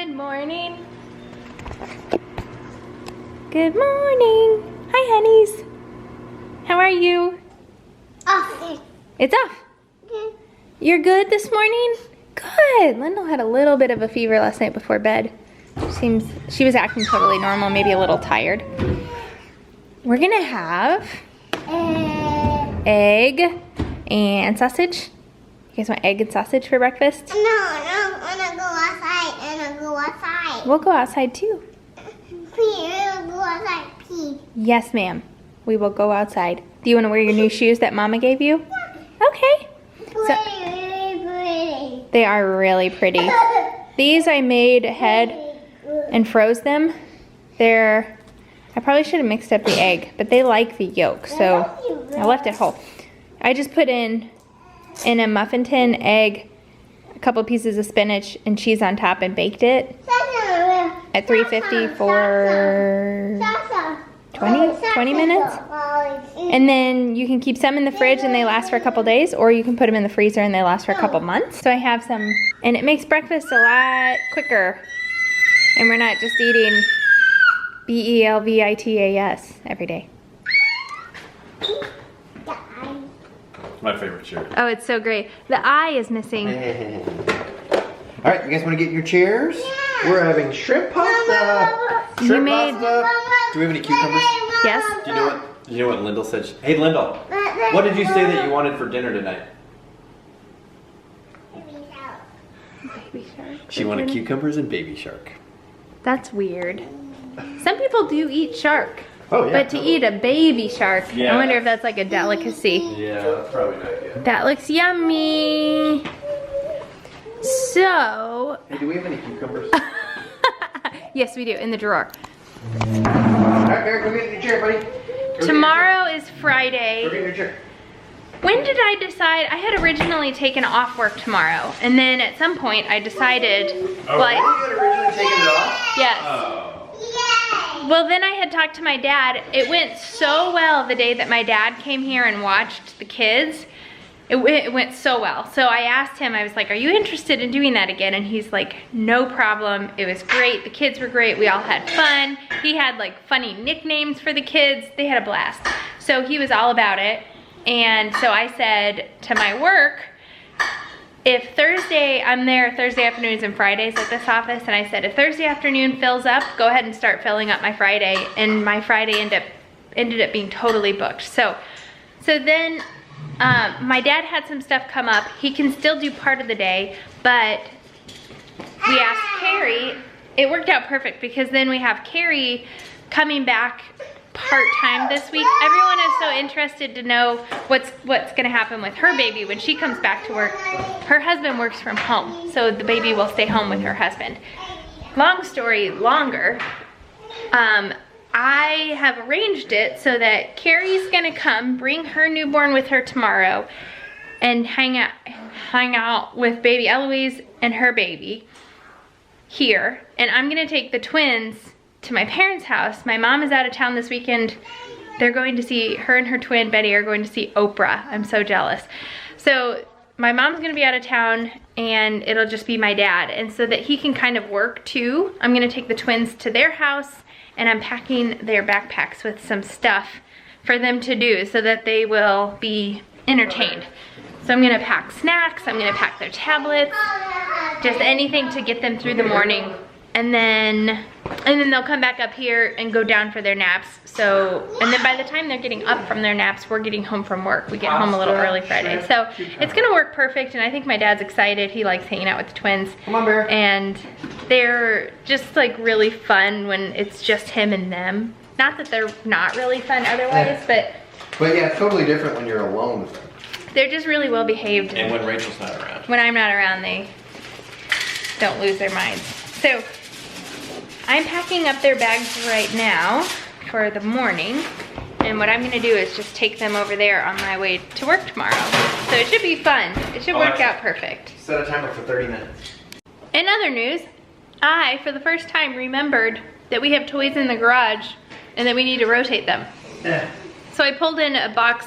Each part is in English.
Good morning. Good morning. Hi, honeys. How are you? Off. It's off. Okay. You're good this morning? Good. Lyndle had a little bit of a fever last night before bed. She was acting totally normal, maybe a little tired. We're gonna have egg and sausage. You guys want egg and sausage for breakfast? No, I wanna go outside. I wanna go outside. We'll go outside too. We'll go outside, please. Yes, ma'am. We will go outside. Do you want to wear your new shoes that Mama gave you? Okay. Pretty. They are really pretty. These I made ahead and froze them. I probably should have mixed up the egg, but they like the yolk, so I left it whole. I just put in a muffin tin, egg, a couple pieces of spinach, and cheese on top and baked it at 350 for 20 minutes. And then you can keep some in the fridge and they last for a couple days, or you can put them in the freezer and they last for a couple months. So I have some, and it makes breakfast a lot quicker. And we're not just eating BELVITAS every day. My favorite shirt. Oh, it's so great. The eye is missing. All right, you guys want to get your chairs? Yeah. We're having shrimp pasta. Shrimp pasta. Do we have any cucumbers? Yes. Do you know what Lyndle said? Hey, Lyndle, what did you say that you wanted for dinner tonight? Baby shark. She wanted cucumbers and baby shark. That's weird. Some people do eat shark. Oh, yeah. But to eat a baby shark, Yeah. I wonder if that's like a delicacy. Yeah, that's probably not good. That looks yummy. So, Hey, do we have any cucumbers? yes we do, in the drawer. All right, Bear, go get your chair, buddy. Tomorrow is Go Friday. get your chair. When did I decide? I had originally taken off work tomorrow, and then at some point I decided, Oh, like, you had originally taken it off? yes. Oh. Well, then I had talked to my dad. It went so well the day that my dad came here and watched the kids. It went so well. So I asked him, I was like, are you interested in doing that again? And he's like, no problem. It was great. The kids were great. We all had fun. He had like funny nicknames for the kids. They had a blast. So he was all about it. And so I said to my work, if Thursday, I'm there Thursday afternoons and Fridays at this office, and I said, if Thursday afternoon fills up, go ahead and start filling up my Friday. And my Friday ended up being totally booked. So then my dad had some stuff come up. He can still do part of the day, but we asked Carrie. It worked out perfect because then we have Carrie coming back part-time this week. Everyone is so interested to know what's gonna happen with her baby when she comes back to work. Her husband works from home, so the baby will stay home with her husband. Long story longer, I have arranged it so that Carrie's gonna come, bring her newborn with her tomorrow, and hang out with baby Eloise and her baby here. And I'm gonna take the twins to my parents' house. My mom is out of town this weekend. They're going to see, her and her twin Betty are going to see Oprah. I'm so jealous. So my mom's gonna be out of town and it'll just be my dad. And so that he can kind of work too, I'm gonna take the twins to their house and I'm packing their backpacks with some stuff for them to do so that they will be entertained. So I'm gonna pack snacks, I'm gonna pack their tablets, just anything to get them through the morning. And then they'll come back up here and go down for their naps. So, and then by the time they're getting up from their naps, we're getting home from work. We get home a little early Friday. So it's gonna work perfect, and I think my dad's excited. He likes hanging out with the twins. Come on, Bear. And they're just like really fun when it's just him and them. Not that they're not really fun otherwise, but yeah, it's totally different when you're alone with them. they're just really well behaved. And when Rachel's not around. When I'm not around, they don't lose their minds. So I'm packing up their bags right now for the morning. And what I'm gonna do is just take them over there on my way to work tomorrow. So it should be fun. It should work out perfect. Set a timer for 30 minutes. In other news, I, for the first time, remembered that we have toys in the garage and that we need to rotate them. Yeah. So I pulled in a box,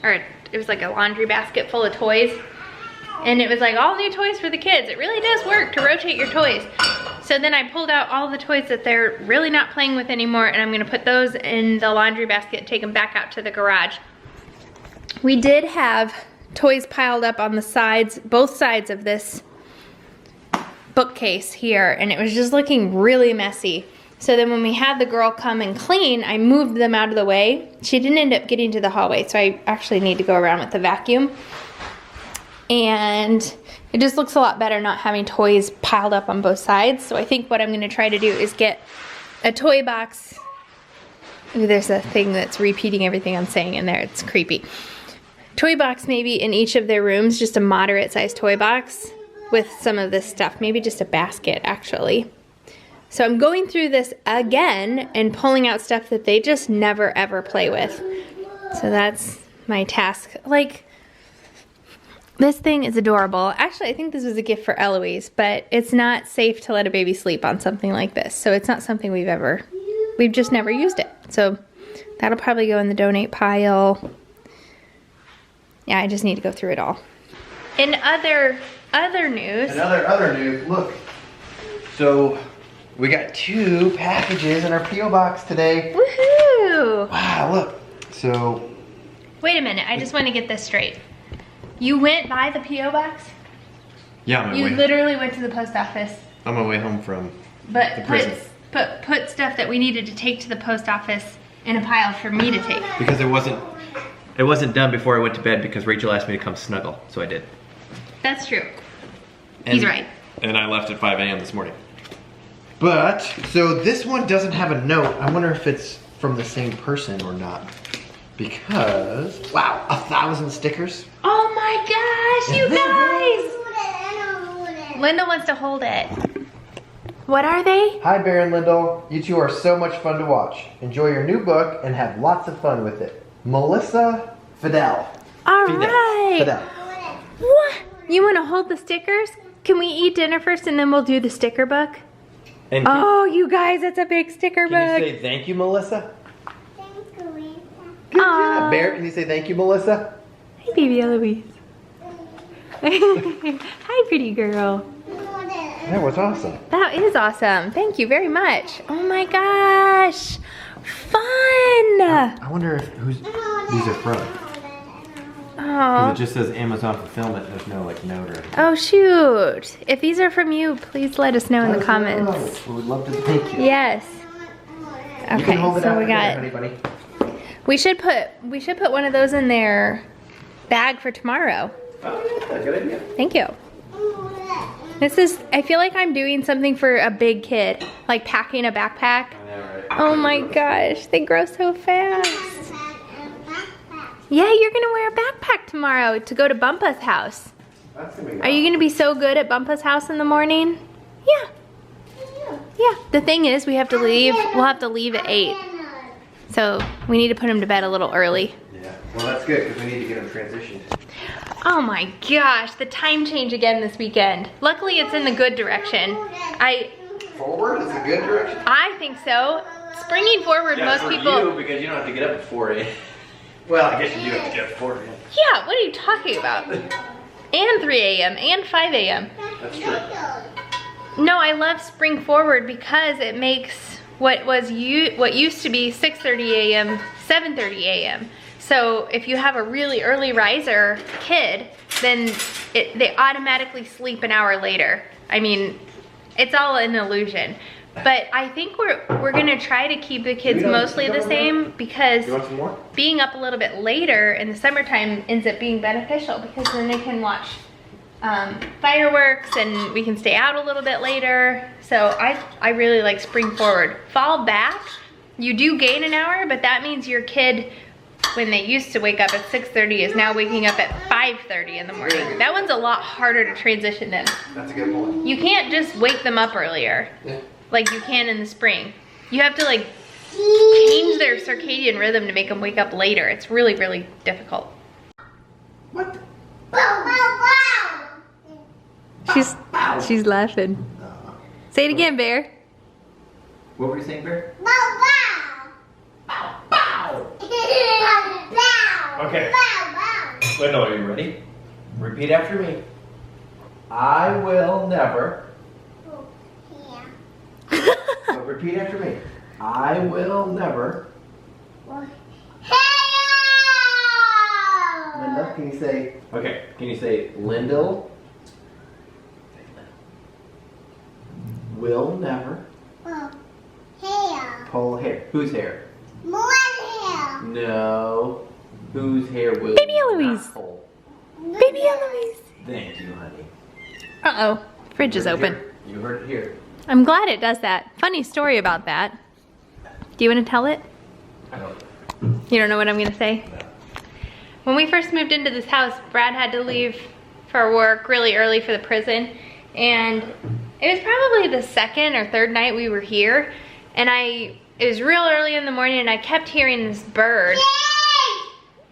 or it was like a laundry basket full of toys. And it was like all new toys for the kids. It really does work to rotate your toys. So then I pulled out all the toys that they're really not playing with anymore, and I'm gonna put those in the laundry basket and take them back out to the garage. We did have toys piled up on the sides, both sides of this bookcase here, and it was just looking really messy. So then when we had the girl come and clean, I moved them out of the way. She didn't end up getting to the hallway, so I actually need to go around with the vacuum. And it just looks a lot better not having toys piled up on both sides. So I think what I'm gonna try to do is get a toy box. Ooh, there's a thing that's repeating everything I'm saying in there. It's creepy. Toy box maybe in each of their rooms, just a moderate sized toy box with some of this stuff. Maybe just a basket, actually. So I'm going through this again and pulling out stuff that they just never ever play with. So that's my task. Like, this thing is adorable. Actually, I think this was a gift for Eloise, but it's not safe to let a baby sleep on something like this. So it's not something we've just never used it. So that'll probably go in the donate pile. Yeah, I just need to go through it all. In other news. Other news, look. So we got 2 packages in our P.O. box today. Woohoo! Wow, look. So. Wait a minute, I just want to get this straight. You went by the P.O. box? Yeah, I'm on my You way. literally went to the post office. On my way home from But the prison. put stuff that we needed to take to the post office in a pile for me to take. Because it wasn't done before I went to bed because Rachel asked me to come snuggle, so I did. That's true. He's right. And I left at 5 a.m. this morning. But, so this one doesn't have a note. I wonder if it's from the same person or not. Because, wow, 1,000 stickers. Oh my gosh, you guys! Linda wants to hold it. What are they? Hi, Bear and Lyndle. You two are so much fun to watch. Enjoy your new book and have lots of fun with it. Melissa Fidel. All right. Fidel. What? You want to hold the stickers? Can we eat dinner first and then we'll do the sticker book? And Oh, you guys, that's a big sticker book. can you say thank you, Melissa? Good Aw. job. Bear, can you say thank you, Melissa? Hi, baby Eloise. Hi, pretty girl. That was awesome. That is awesome. Thank you very much. Oh my gosh. Fun. I wonder if these are from. Oh. It just says Amazon fulfillment. There's no like note or anything. Oh shoot. If these are from you, please let us know in the comments. We would love to thank you. Yes. You can Okay, hold it so out we there, got honey bunny. we should put one of those in their bag for tomorrow. Oh, yeah, good idea. Thank you. I feel like I'm doing something for a big kid, like packing a backpack. I know, right? Oh my gosh, they grow so fast. Yeah, you're gonna wear a backpack tomorrow to go to Bumpa's house. That's gonna be Are you gonna be so good at Bumpa's house in the morning? Yeah. Yeah. The thing is, we'll have to leave at 8. So we need to put him to bed a little early. Yeah. Well, that's good because we need to get them transitioned. Oh my gosh, the time change again this weekend. Luckily it's in the good direction. Forward is a good direction. I think so. Springing forward, most people. You, because you don't have to get up at 4 a.m. Well, I guess you do have to get up at 4 a.m. Yeah, what are you talking about? And 3 a.m. and 5 a.m. That's true. No, I love spring forward because it makes what used to be 6:30 a.m. 7:30 a.m. So if you have a really early riser kid, then they automatically sleep an hour later. I mean, it's all an illusion. But I think we're gonna try to keep the kids mostly the same because You want some more? being up a little bit later in the summertime ends up being beneficial because then they can watch fireworks and we can stay out a little bit later. So I really like spring forward. Fall back, you do gain an hour, but that means your kid, when they used to wake up at 6:30, is now waking up at 5:30 in the morning. That one's a lot harder to transition them. That's a good point. You can't just wake them up earlier like you can in the spring. You have to like change their circadian rhythm to make them wake up later. It's really, really difficult. What? She's laughing. Say it again, Bear. What were you saying, Bear? Okay. Lyndle, are you ready? Repeat after me. I will never repeat after me. I will never. Linda, can you say? Okay. Can you say Lyndle? Will never pull hair. Whose hair? No. Whose hair will Baby Eloise. not pull? Baby Eloise. Thank you, honey. Uh-oh, fridge is open. You heard it here. I'm glad it does that. Funny story about that. Do you want to tell it? I don't. You don't know what I'm gonna say? When we first moved into this house, Brad had to leave for work really early for the prison. And it was probably the second or third night we were here. And it was real early in the morning and I kept hearing this bird.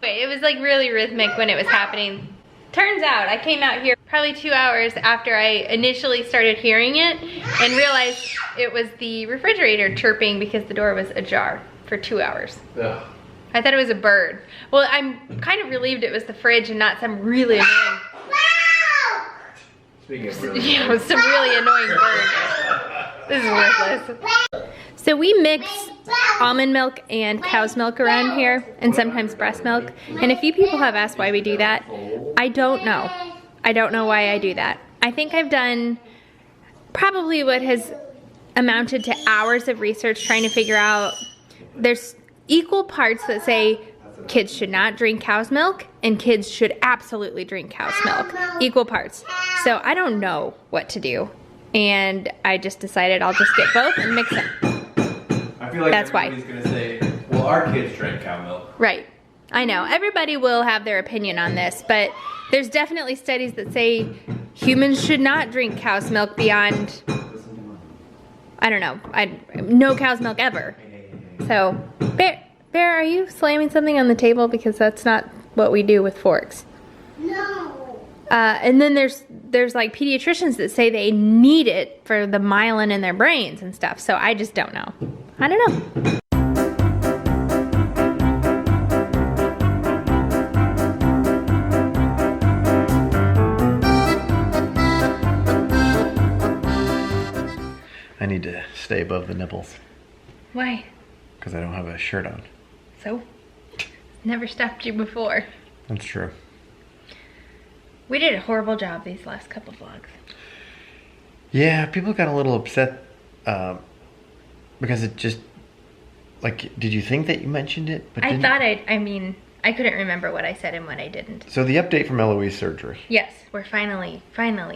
It was like really rhythmic when it was happening. Turns out I came out here probably 2 hours after I initially started hearing it and realized it was the refrigerator chirping because the door was ajar for 2 hours. Ugh. I thought it was a bird. Well, I'm kind of relieved it was the fridge and not some really annoying. Speaking of really Yeah, it was some really annoying bird. This is worthless. So we mix almond milk and cow's milk around here, and sometimes breast milk. And a few people have asked why we do that. I don't know. I don't know why I do that. I think I've done probably what has amounted to hours of research trying to figure out. There's equal parts that say kids should not drink cow's milk and kids should absolutely drink cow's milk. Equal parts. So I don't know what to do. And I just decided I'll just get both and mix them. I feel like That's why. everybody's gonna say, well, our kids drank cow milk. Right. I know. Everybody will have their opinion on this, but there's definitely studies that say humans should not drink cow's milk beyond, I don't know, no cow's milk ever. So, Bear, are you slamming something on the table? Because that's not what we do with forks. No. And then there's like pediatricians that say they need it for the myelin in their brains and stuff. So I just don't know. I don't know. I need to stay above the nipples Why? because I don't have a shirt on. So? Never stopped you before. That's true. We did a horrible job these last couple vlogs. Yeah, people got a little upset because it just, like, did you think that you mentioned it? But I mean, I couldn't remember what I said and what I didn't. So the update from Eloise surgery. Yes, we're finally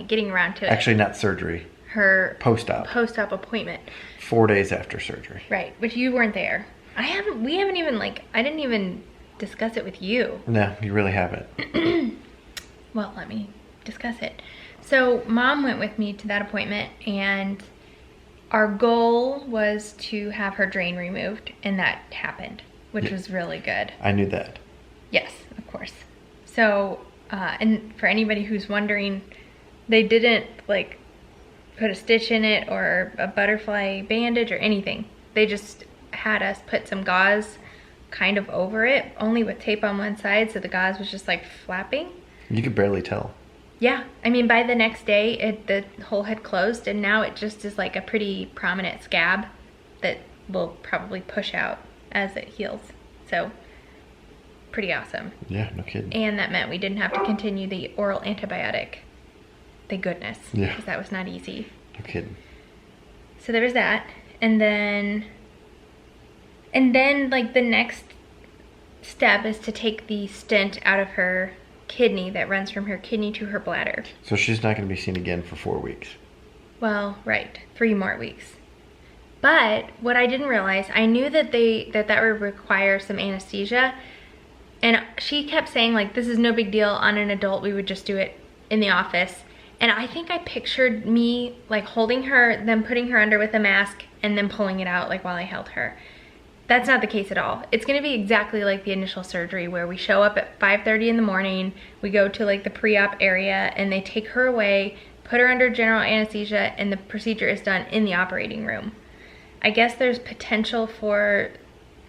getting around to it. Actually, not surgery. Her post-op appointment. 4 days after surgery. Right, which you weren't there. We haven't even, like, I didn't even discuss it with you. No, you really haven't. Well, let me discuss it. So Mom went with me to that appointment and our goal was to have her drain removed, and that happened, which was really good. I knew that. Yes, of course. So, and for anybody who's wondering, they didn't like put a stitch in it or a butterfly bandage or anything. They just had us put some gauze kind of over it, only with tape on one side, so the gauze was just like flapping. You could barely tell. Yeah, I mean, by the next day, the hole had closed, and now it just is like a pretty prominent scab that will probably push out as it heals. So, pretty awesome. Yeah, no kidding. And that meant we didn't have to continue the oral antibiotic. Thank goodness. Yeah. Because that was not easy. No kidding. So there was that. And then like the next step is to take the stent out of her kidney that runs from her kidney to her bladder. So she's not going to be seen again for 4 weeks. Well, right, 3 more weeks. But what I didn't realize, I knew that that would require some anesthesia, and she kept saying like, this is no big deal on an adult, we would just do it in the office. And I think I pictured me like holding her, then putting her under with a mask, and then pulling it out like while I held her. That's not the case at all. It's gonna be exactly like the initial surgery where we show up at 5:30 in the morning, we go to like the pre-op area and they take her away, put her under general anesthesia, and the procedure is done in the operating room. I guess there's potential for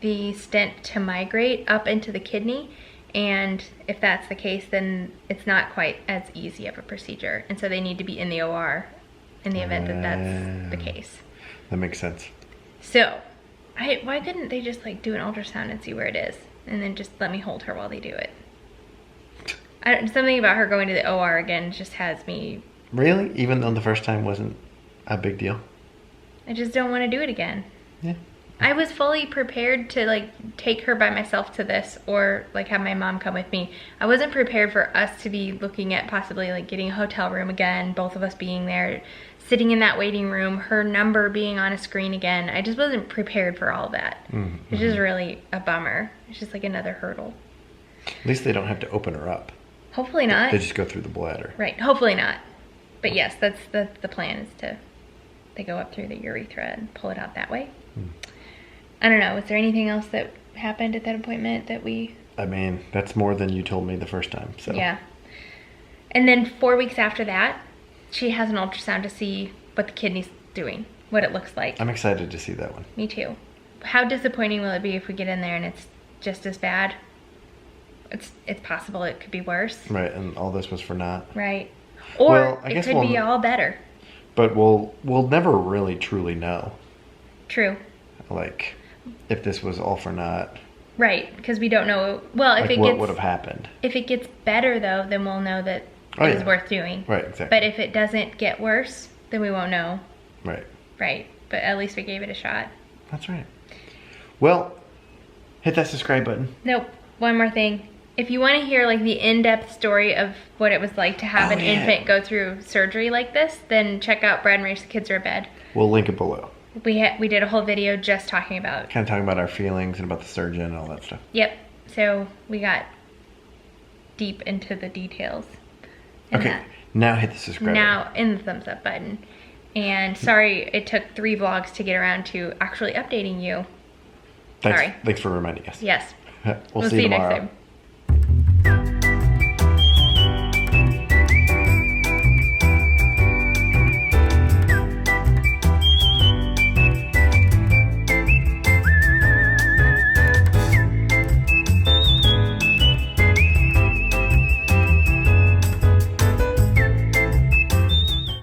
the stent to migrate up into the kidney, and if that's the case, then it's not quite as easy of a procedure, and so they need to be in the OR in the event that that's the case. That makes sense. So, why couldn't they just like do an ultrasound and see where it is? And then just let me hold her while they do it. Something about her going to the OR again just has me... Really? Even though the first time wasn't a big deal? I just don't want to do it again. Yeah. I was fully prepared to like take her by myself to this or like have my mom come with me. I wasn't prepared for us to be looking at possibly like getting a hotel room again, both of us being there, sitting in that waiting room, her number being on a screen again. I just wasn't prepared for all that. Mm-hmm. It's just really a bummer. It's just like another hurdle. At least they don't have to open her up. Hopefully not. They just go through the bladder. Right, hopefully not. But yes, that's the plan, is to, they go up through the urethra and pull it out that way. I don't know, was there anything else that happened at that appointment that we... I mean, that's more than you told me the first time, so. Yeah. And then 4 weeks after that, she has an ultrasound to see what the kidney's doing, what it looks like. I'm excited to see that one. Me too. How disappointing will it be if we get in there and it's just as bad? It's possible it could be worse. Right, and all this was for naught. Right. Or Well, I it guess could be all better. But we'll never really truly know. True. Like, if this was all for naught. Right, because we don't know. Well, if Like, it what gets, would have happened? if it gets better though, then we'll know that Oh, it was yeah. worth doing. Right, exactly. But if it doesn't get worse, then we won't know. Right. Right. But at least we gave it a shot. That's right. Well, hit that subscribe button. Nope. One more thing. If you want to hear like the in-depth story of what it was like to have Oh, an yeah. infant go through surgery like this, then check out Brad and Rach, The Kids Are in Bed. We'll link it below. We did a whole video just talking about. Kind of talking about our feelings and about the surgeon and all that stuff. Yep. So we got deep into the details. in Okay, that. now hit the subscribe Now in the thumbs up button. And sorry it took 3 vlogs to get around to actually updating you. button. sorry. Thanks for reminding us. Yes. We'll see you tomorrow. next time.